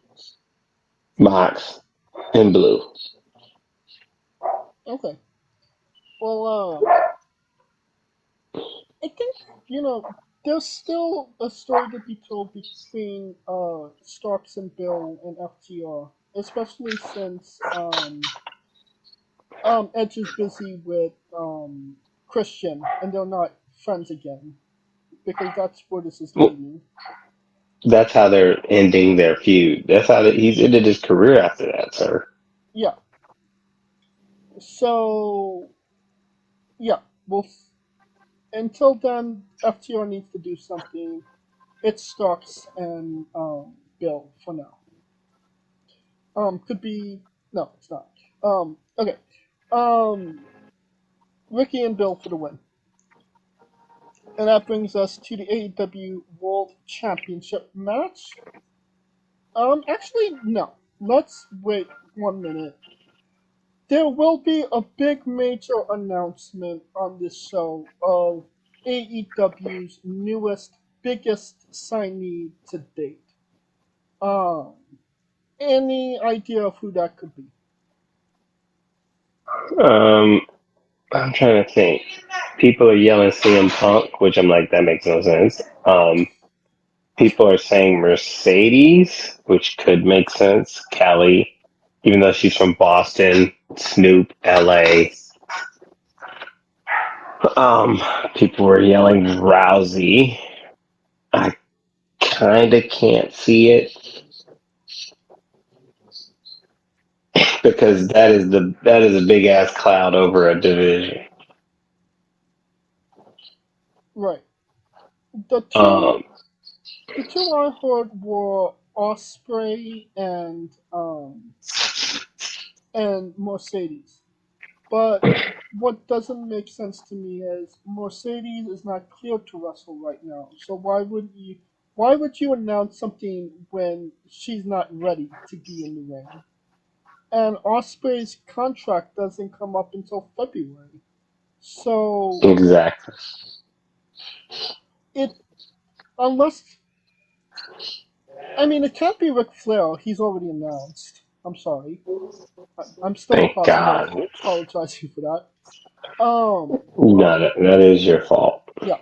Mox, and Blue. okay. Well, I think there's still a story to be told between Starks and Bill and FTR, especially since Edge is busy with Christian and they're not friends again because that's where this is Well, leading. that's how they're ending their feud. That's how he's ended his career after that, sir. Yeah. So yeah, until then, FTR needs to do something. It's Starks and Bill for now. Could be no, it's not. Okay. Um, Ricky and Bill for the win, and that brings us to the AEW World Championship match. Actually, no. Let's wait 1 minute. There will be a big major announcement on this show of AEW's newest, biggest signee to date. Um, any idea of who that could be? Um, I'm trying to think. People are yelling CM Punk, which I'm like, that makes no sense. People are saying Mercedes, which could make sense. Kelly, even though she's from Boston. Snoop, LA. Um, People were yelling Rousey. I kind of can't see it because that is a big ass cloud over a division. Right. The two Um, the two I heard were Osprey and Mercedes. But what doesn't make sense to me is Mercedes is not cleared to wrestle right now. So why would you announce something when she's not ready to be in the ring? And Osprey's contract doesn't come up until February. So exactly. it unless I mean it can't be Ric Flair. He's already announced. I'm sorry. I'm still Thank God. apologizing for that. Um, No, that is your fault. yeah.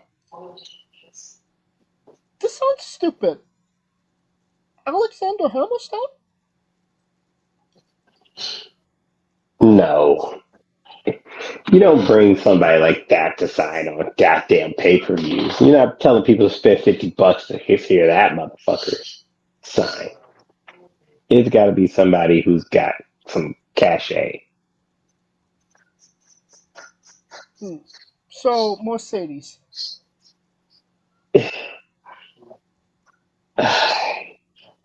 This sounds stupid. Alexander Hammerstone? No. You don't bring somebody like that to sign on goddamn pay-per-views. You're not telling people to spend $50 to hear that motherfucker sign. It's got to be somebody who's got some cachet. Hmm. So Mercedes.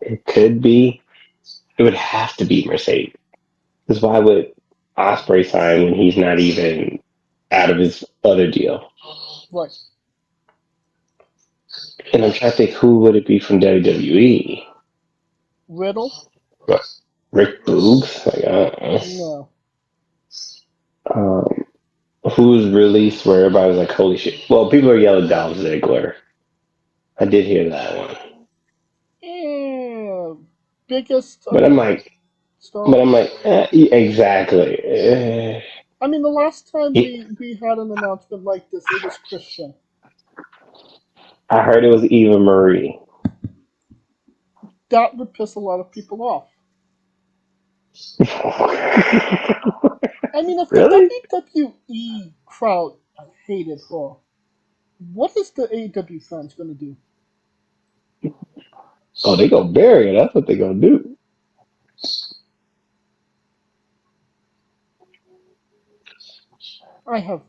It could be. It would have to be Mercedes. Because why would Osprey sign when he's not even out of his other deal? Right. And I'm trying to think who would it be from WWE? Riddle? What, Rick Boogs? Like, I don't No. know. Who was released where everybody was like, holy shit. Well, people are yelling Dolph Ziggler. I did hear that one. Yeah. Biggest But I'm like, star. exactly. I mean, the last time He, we had an announcement like this, it was Christian. I heard it was Eva Marie. That would piss a lot of people off. I mean, if the Really? WWE crowd hated her, what is the AEW fans gonna do? Oh, they gonna bury her. That's what they gonna do. I have.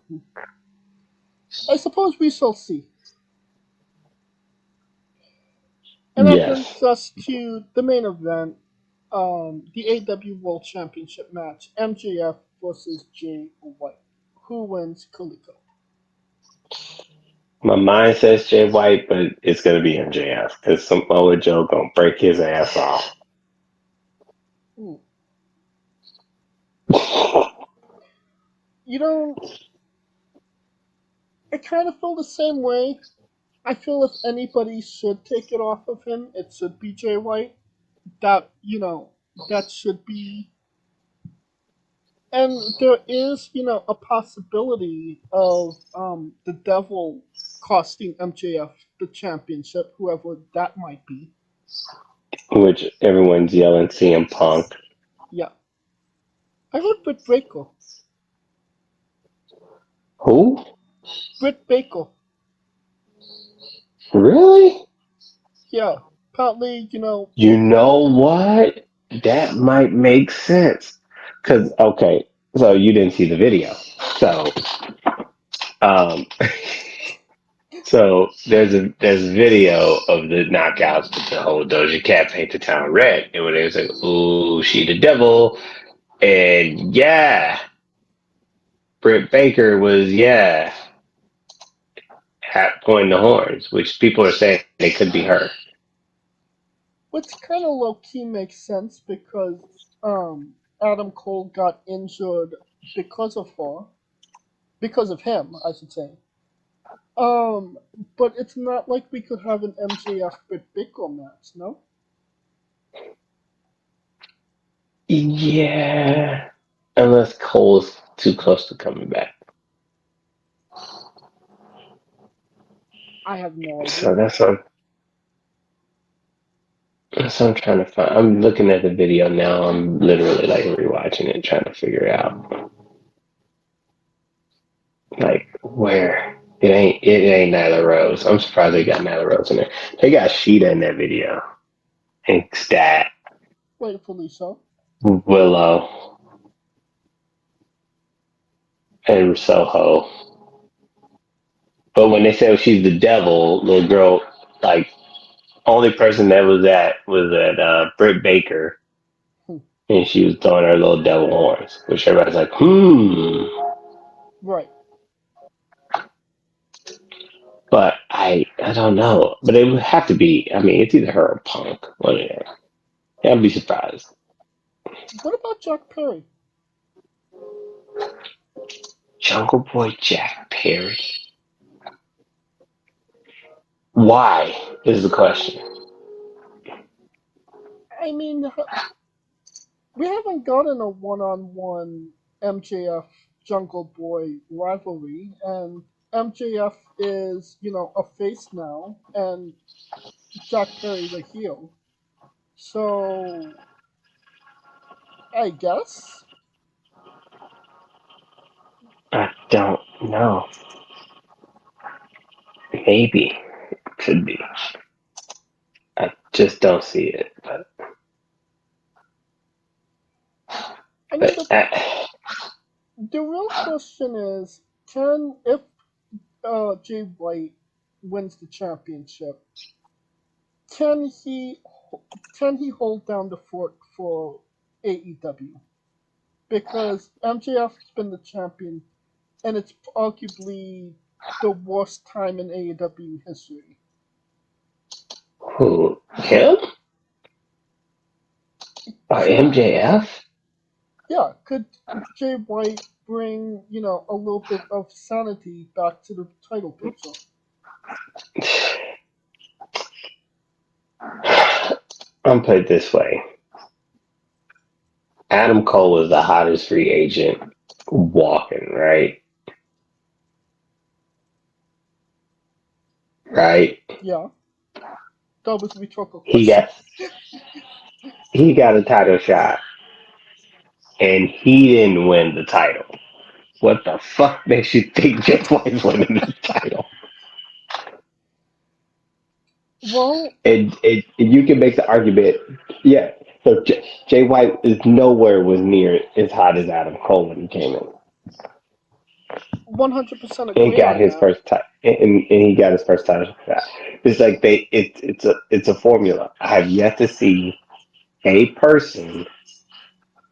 I suppose we shall see. And that brings Yes. us to the main event, the AEW World Championship match, MJF versus Jay White. Who wins Kaliko? My mind says Jay White, but it's gonna be MJF because some other Joe gonna break his ass off. Hmm. You know, I kind of feel the same way. I feel if anybody should take it off of him, it should be Jay White. That should be. And there is, a possibility of the Devil costing MJF the championship, whoever that might be. Which everyone's yelling CM Punk. Yeah. I heard Britt Baker. Who? Britt Baker. Really? Yeah. Apparently, You know what? That might make sense. Cause okay, so you didn't see the video. Um, so there's a video of the knockouts with the whole Doja Cat paint the town red, and when they was like, "Ooh, she the devil," and yeah, Britt Baker was pointing the horns, which people are saying it could be her. which kind of low key makes sense because Adam Cole got injured because of her, because of him, I should say. Um, but it's not like we could have an MJF Britt Baker match, no? Yeah, unless Cole's too close to coming back. I have no idea. So that's what I'm trying to find. I'm looking at the video now. I'm literally like rewatching it, trying to figure out like where. It ain't Nyla Rose. I'm surprised they got Nyla Rose in there. They got Sheeta in that video. And Stat, Rightfully so. Willow, and Soho. But when they said she's the devil, little girl, like only person that was at Britt Baker, Hmm. and she was throwing her little devil horns, which everybody's like, hmm. Right. But I don't know. But it would have to be. I mean, it's either her or Punk. One of them. I'd be surprised. What about Jack Perry? Jungle Boy Jack Perry. Why is the question? I mean, we haven't gotten a one-on-one MJF Jungle Boy rivalry, and MJF is, a face now, and Jack Perry's a heel. So, I guess. I don't know. Maybe could be. I just don't see it. I mean, But the real question is, if Jay White wins the championship, can he can he hold down the fort for AEW? Because MJF's been the champion, and it's arguably the worst time in AEW history. who? Him? Could MJF? could Jay White bring a little bit of sanity back to the title picture? I'm put it this way. Adam Cole was the hottest free agent walking, right? Right? Yeah, that was we took a He question. got he got a title shot and he didn't win the title. What the fuck makes you think Jay White's winning the title? Well, And you can make the argument, yeah. So Jay White is nowhere was near as hot as Adam Cole when he came in. 100% And agree got on his that. first title, and he got his first title shot. It's like it's a formula. I have yet to see a person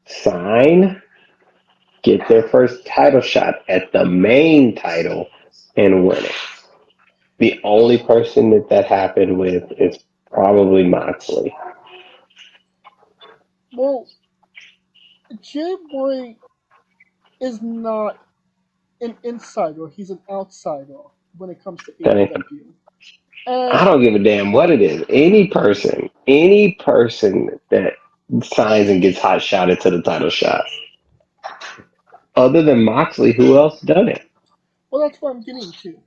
sign, get their first title shot at the main title, and win it. The only person that happened with is probably Moxley. Well, Jay White is not an insider; he's an outsider when it comes to That ain't. AEW. I And don't give a damn what it is. Any person that signs and gets hot shotted to the title shot, other than Moxley, who else done it? well, that's what I'm getting to.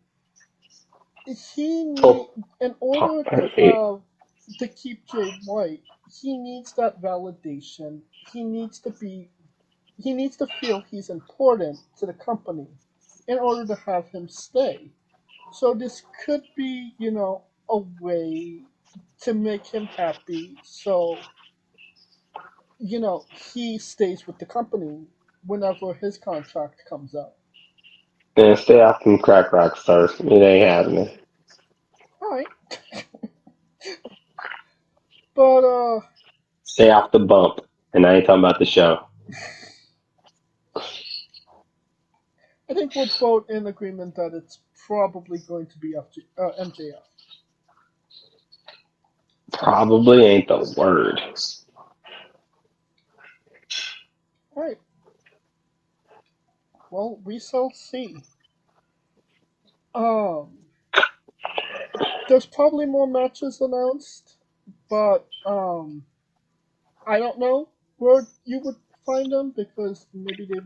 He Oh, need in order to keep Jay White, he needs that validation. He needs to feel he's important to the company in order to have him stay. So this could be, a way to make him happy. So, he stays with the company whenever his contract comes out. and stay off from crack rock stars. It ain't happening. All right. But Stay off the bump. And I ain't talking about the show. I think we're both in agreement that it's probably going to be MJF. Probably ain't the word. All right. Well, we shall see. Um, there's probably more matches announced, but I don't know where you would find them because maybe they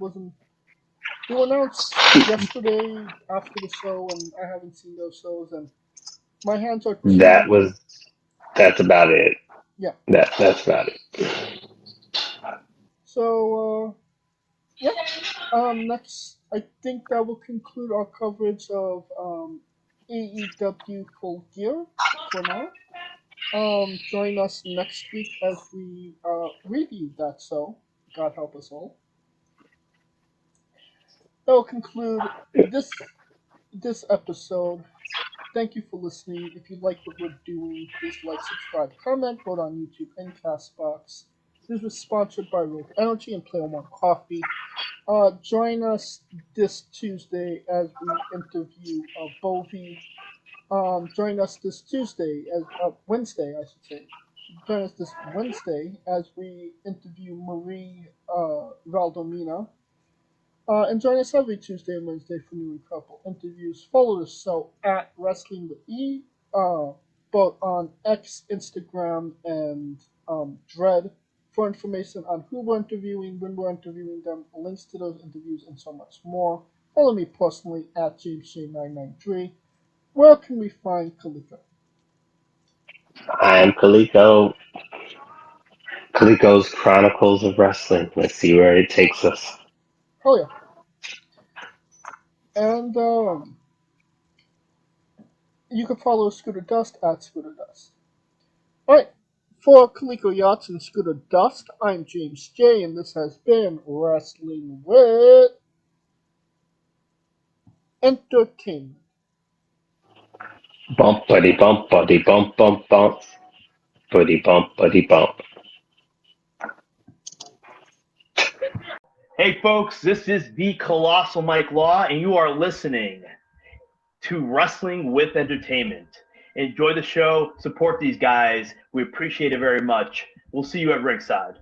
were announced yesterday after the show, and I haven't seen those shows, and my hands are That too. was that's about it. Yeah. That's about it. So yeah. Next, I think that will conclude our coverage of AEW Full Gear for now. Join us next week as we review that show. God help us all. That will conclude this episode. Thank you for listening. If you like what we're doing, please like, subscribe, comment, vote on YouTube and Castbox. This was sponsored by Rogue Energy and Player One Coffee. Join us this Tuesday as we interview Bovie. Join us this Tuesday as Wednesday, I should say. Join us this Wednesday as we interview Marie Valdomina. And join us every Tuesday and Wednesday for new and couple interviews. Follow the show at Wrestling with E, both on X, Instagram, and Dread for information on who we're interviewing, when we're interviewing them, links to those interviews, and so much more. Follow me personally at JamesJ993. Where can we find Kalika? I am Kaliko. Kaliko's Chronicles of Wrestling. Let's see where it takes us. Oh yeah. And you can follow Scooter Dust at Scooter Dust. Alright, for Kaliko Yachts and Scooter Dust, I'm James J, and this has been Wrestling with Entertainment. Bump, buddy, bump, buddy, bump, bump, bump. Buddy, bump, buddy, bump. Hey, folks, this is the Colossal Mike Law, and you are listening to Wrestling with Entertainment. Enjoy the show. Support these guys. We appreciate it very much. We'll see you at ringside.